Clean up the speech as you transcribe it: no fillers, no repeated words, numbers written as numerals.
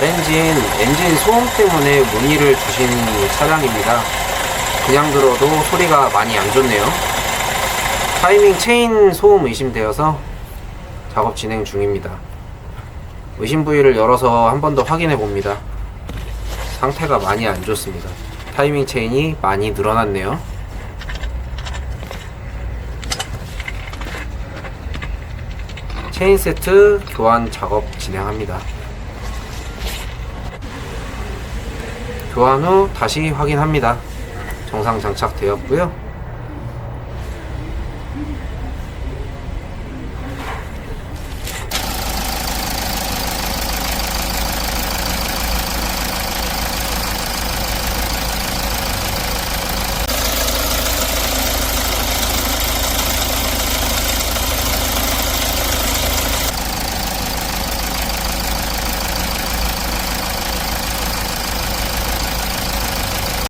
엔진 소음 때문에 문의를 주신 차량입니다. 그냥 들어도 소리가 많이 안 좋네요. 타이밍 체인 소음 의심되어서 작업 진행 중입니다. 의심 부위를 열어서 한 번 더 확인해 봅니다. 상태가 많이 안 좋습니다. 타이밍 체인이 많이 늘어났네요. 체인 세트 교환 작업 진행합니다. 교환 후 다시 확인합니다. 정상 장착되었고요.